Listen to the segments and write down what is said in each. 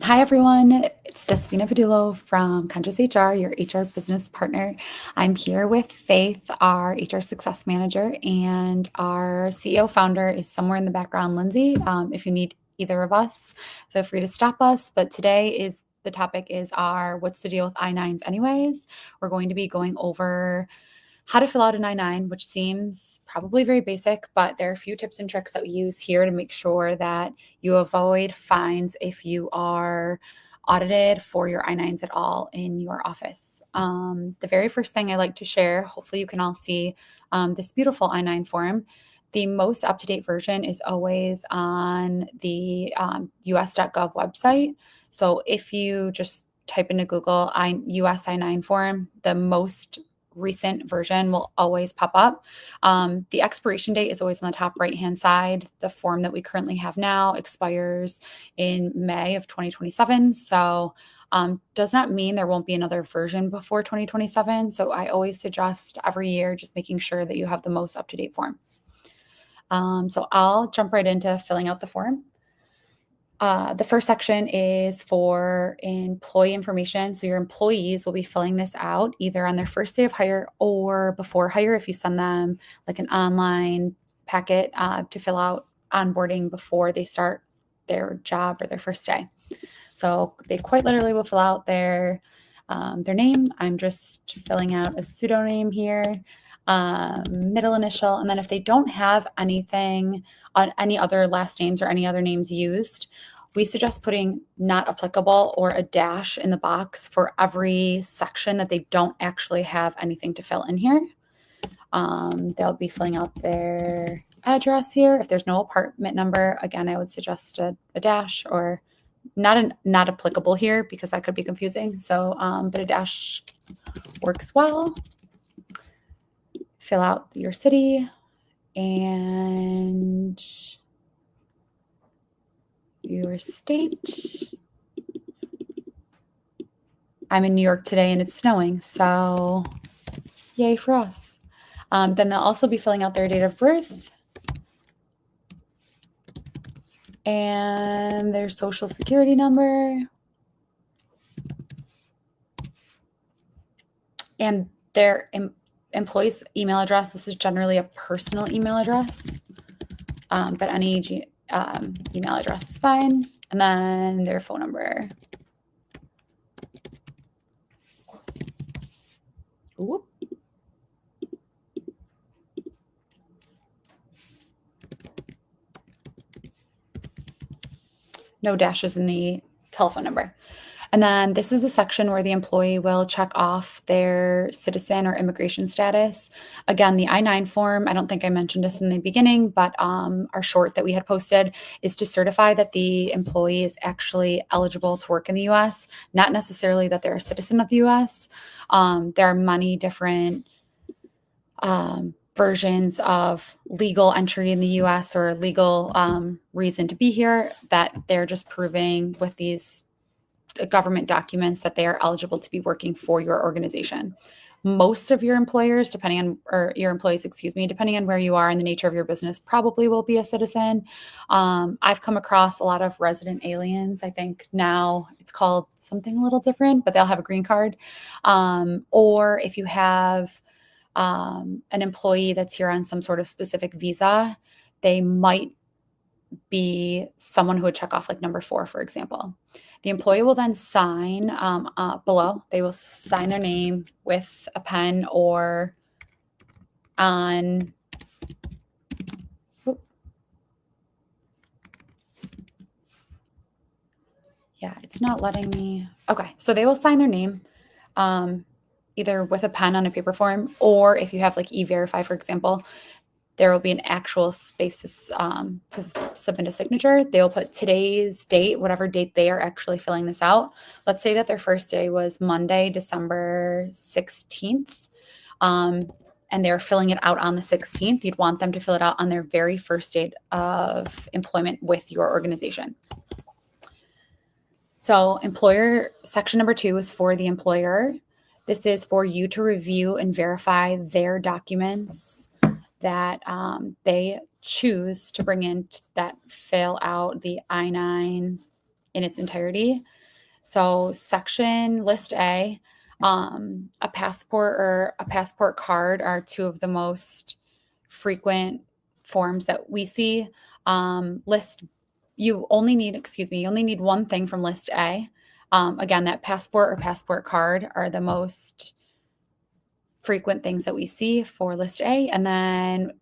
Hi, everyone. It's Despina from ConsciousHR, your HR business partner. I'm here with Faith, our HR success manager, and our CEO founder is somewhere in the background, Lindsay. If you need either of us, feel free to stop us. But today is the topic is our what's the deal with I9s anyways. We're going to be going over how to fill out an I9, which seems probably very basic, but there are a few tips and tricks that we use here to make sure that you avoid fines if you are audited for your I9s at all in your office. The very first thing I like to share, hopefully you can all see this beautiful I9 form. The most up-to-date version is always on the us.gov website. So if you just type into Google US I9 form, the most recent version will always pop up. The expiration date is always on the top right-hand side. The form that we currently have now expires in May of 2027. So does not mean there won't be another version before 2027. So I always suggest every year just making sure that you have the most up-to-date form. So I'll jump right into filling out the form. The first section is for employee information. So your employees will be filling this out either on their first day of hire or before hire if you send them like an online packet to fill out onboarding before they start their job or their first day. So they quite literally will fill out their name. I'm just filling out a pseudonym here, middle initial, and then if they don't have anything on any other last names or any other names used, we suggest putting not applicable or a dash in the box for every section that they don't actually have anything to fill in here. They'll be filling out their address here. If there's no apartment number, again, I would suggest a dash or not applicable here because that could be confusing. So, but a dash works well. Fill out your city and your state. I'm in New York today and it's snowing, so yay for us. Then they'll also be filling out their date of birth and their social security number and their employee's email address. This is generally a personal email address, but any email address is fine. And then their phone number. Whoop. No dashes in the telephone number. And then this is the section where the employee will check off their citizen or immigration status. Again, the I-9 form, I don't think I mentioned this in the beginning, but our short that we had posted is to certify that the employee is actually eligible to work in the U.S., not necessarily that they're a citizen of the U.S. There are many different versions of legal entry in the U.S. or legal reason to be here that they're just proving with these government documents that they are eligible to be working for your organization. Most of your employers, depending on where you are and the nature of your business, probably will be a citizen. I've come across a lot of resident aliens. I think now it's called something a little different, but they'll have a green card. Or if you have an employee that's here on some sort of specific visa, they might be someone who would check off like number 4, for example. The employee will then sign below. They will sign their name with a pen or on. Yeah, it's not letting me. Okay, so they will sign their name either with a pen on a paper form, or if you have like E-Verify, for example, there will be an actual space to submit a signature. They'll put today's date, whatever date they are actually filling this out. Let's say that their first day was Monday, December 16th, and they're filling it out on the 16th. You'd want them to fill it out on their very first day of employment with your organization. So employer section number 2 is for the employer. This is for you to review and verify their documents that they choose to bring in that fill out the I-9 in its entirety. So section list A, a passport or a passport card are two of the most frequent forms that we see. You only need one thing from list A. Again, that passport or passport card are the most frequent things that we see for list A. And then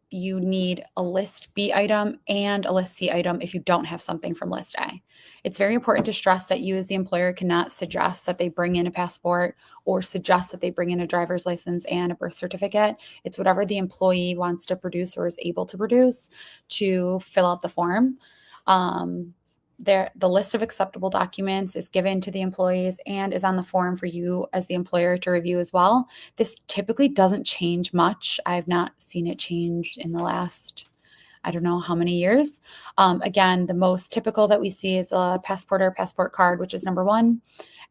you need a list B item and a list C item if you don't have something from list A. It's very important to stress that you as the employer cannot suggest that they bring in a passport or suggest that they bring in a driver's license and a birth certificate. It's whatever the employee wants to produce or is able to produce to fill out the form. The list of acceptable documents is given to the employees and is on the form for you as the employer to review as well. This typically doesn't change much. I've not seen it change in the last, I don't know how many years. Again, the most typical that we see is a passport or passport card, which is number one.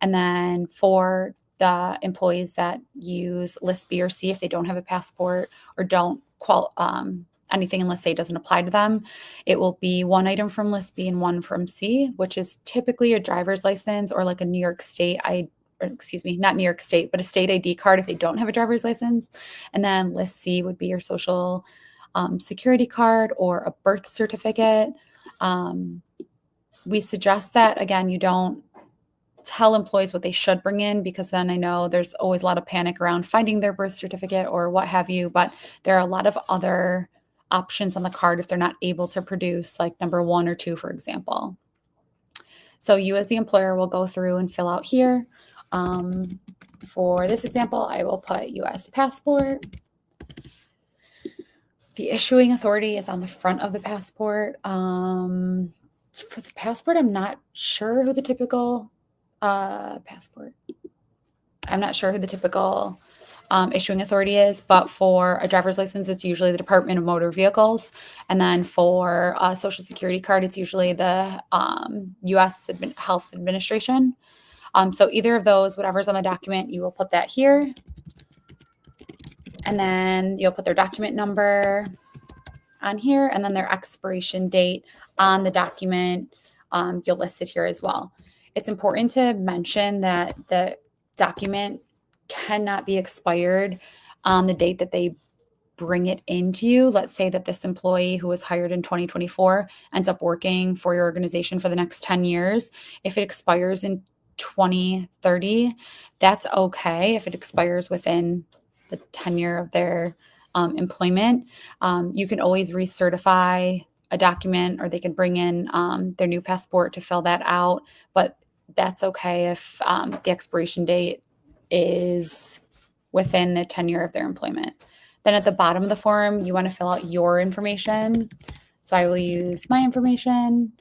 And then for the employees that use list B or C, if they don't have a passport or don't anything in list A doesn't apply to them, it will be one item from list B and one from C, which is typically a driver's license or like a New York State not New York State, but a state ID card if they don't have a driver's license. And then list C would be your social security card or a birth certificate. We suggest that, again, you don't tell employees what they should bring in, because then I know there's always a lot of panic around finding their birth certificate or what have you, but there are a lot of other options on the card if they're not able to produce like number 1 or 2, for example. So you as the employer will go through and fill out here. For this example, I will put U.S. passport. The issuing authority is on the front of the passport. For the passport, I'm not sure who the typical issuing authority is, but for a driver's license, it's usually the Department of Motor Vehicles. And then for a social security card, it's usually the U.S. Health Administration. So either of those, whatever's on the document, you will put that here. And then you'll put their document number on here, and then their expiration date on the document. You'll list it here as well. It's important to mention that the document cannot be expired on the date that they bring it into you. Let's say that this employee who was hired in 2024 ends up working for your organization for the next 10 years. If it expires in 2030, that's okay. If it expires within the tenure of their employment, you can always recertify a document, or they can bring in their new passport to fill that out. But that's okay if the expiration date is within the tenure of their employment. Then at the bottom of the form, you want to fill out your information. So I will use my information,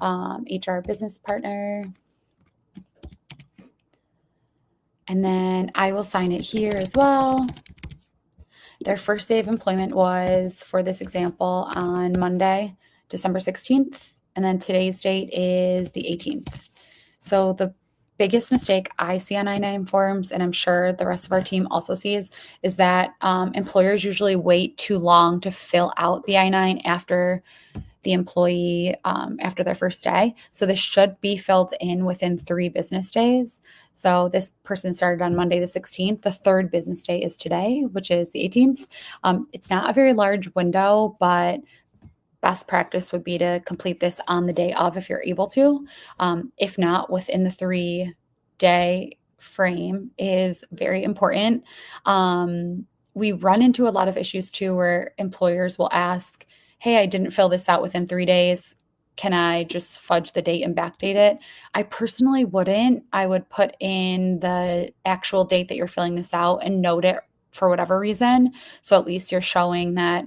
HR business partner, and then I will sign it here as well. Their first day of employment was, for this example, on Monday, December 16th, and then today's date is the 18th. So the biggest mistake I see on I-9 forms, and I'm sure the rest of our team also sees, is that employers usually wait too long to fill out the I-9 after the employee, after their first day. So this should be filled in within 3 business days. So this person started on Monday the 16th. The 3rd business day is today, which is the 18th. It's not a very large window, but best practice would be to complete this on the day of if you're able to. If not, within the 3-day frame is very important. We run into a lot of issues too, where employers will ask, hey, I didn't fill this out within 3 days. Can I just fudge the date and backdate it? I personally wouldn't. I would put in the actual date that you're filling this out and note it for whatever reason. So at least you're showing that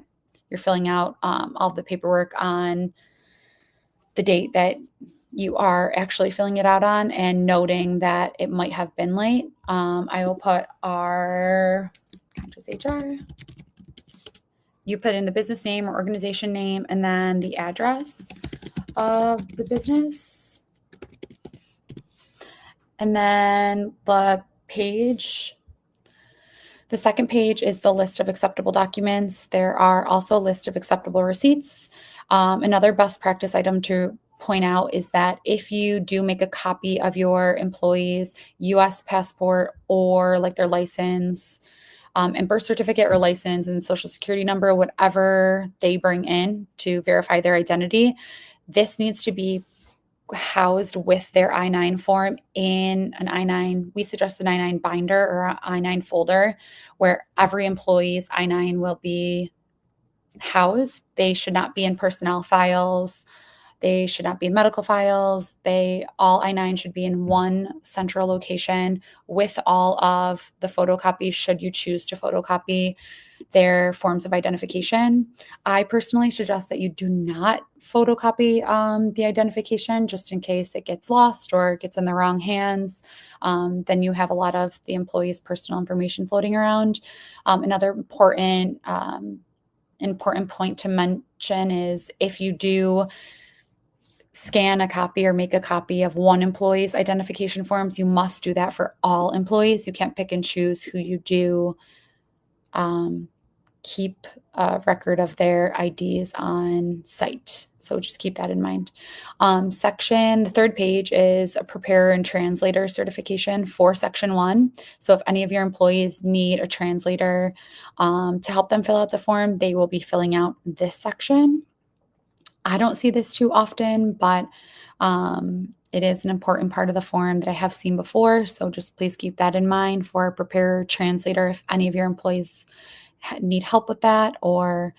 you're filling out all the paperwork on the date that you are actually filling it out on, and noting that it might have been late. I will put our ConsciousHR. You put in the business name or organization name, and then the address of the business. And then the second page is the list of acceptable documents. There are also a list of acceptable receipts. Another best practice item to point out is that if you do make a copy of your employee's US passport or like their license, and birth certificate or license and social security number, whatever they bring in to verify their identity, this needs to be housed with their I-9 form in an I-9. We suggest an I-9 binder or an I-9 folder where every employee's I-9 will be housed. They should not be in personnel files. They should not be in medical files. All I-9 should be in one central location with all of the photocopies should you choose to photocopy their forms of identification. I personally suggest that you do not photocopy the identification just in case it gets lost or gets in the wrong hands. Then you have a lot of the employee's personal information floating around. Another important point to mention is if you do scan a copy or make a copy of one employee's identification forms, you must do that for all employees. You can't pick and choose who you do. Keep a record of their IDs on site. So just keep that in mind. The third page is a preparer and translator certification for Section 1. So if any of your employees need a translator to help them fill out the form, they will be filling out this section. I don't see this too often, but it is an important part of the form that I have seen before. So just please keep that in mind for a preparer translator if any of your employees need help with that, or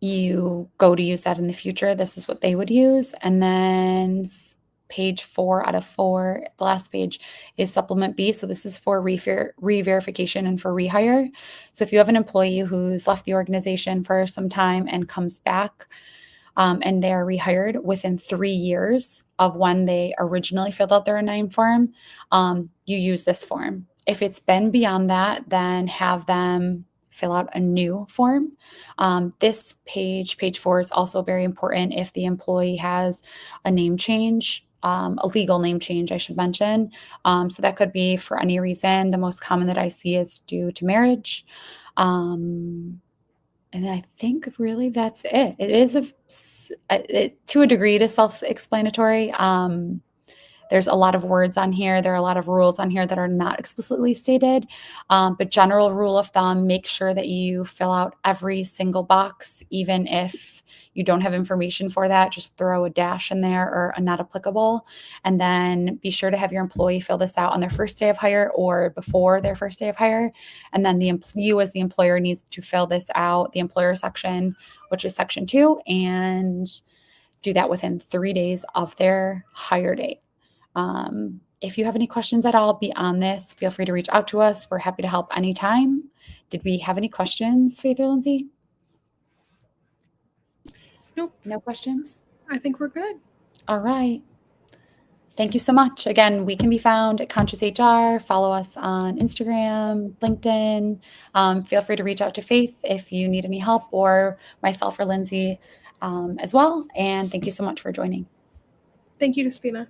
you go to use that in the future. This is what they would use. And then page 4 out of 4, the last page is supplement B. So this is for re-verification and for rehire. So if you have an employee who's left the organization for some time and comes back, and they are rehired within 3 years of when they originally filled out their I-9 form, you use this form. If it's been beyond that, then have them fill out a new form. This page 4, is also very important if the employee has a name change, a legal name change, I should mention. So that could be for any reason. The most common that I see is due to marriage. And I think really that's it. It is to a degree, it is self-explanatory. There's a lot of words on here. There are a lot of rules on here that are not explicitly stated. But general rule of thumb, make sure that you fill out every single box, even if you don't have information for that, just throw a dash in there or a not applicable. And then be sure to have your employee fill this out on their first day of hire or before their first day of hire. And then you as the employer needs to fill this out, the employer section, which is section 2, and do that within 3 days of their hire date. If you have any questions at all beyond this, feel free to reach out to us. We're happy to help anytime. Did we have any questions, Faith or Lindsay? Nope. No questions? I think we're good. All right. Thank you so much. Again, we can be found at ConsciousHR. Follow us on Instagram, LinkedIn. Feel free to reach out to Faith if you need any help, or myself or Lindsay as well. And thank you so much for joining. Thank you, Despina.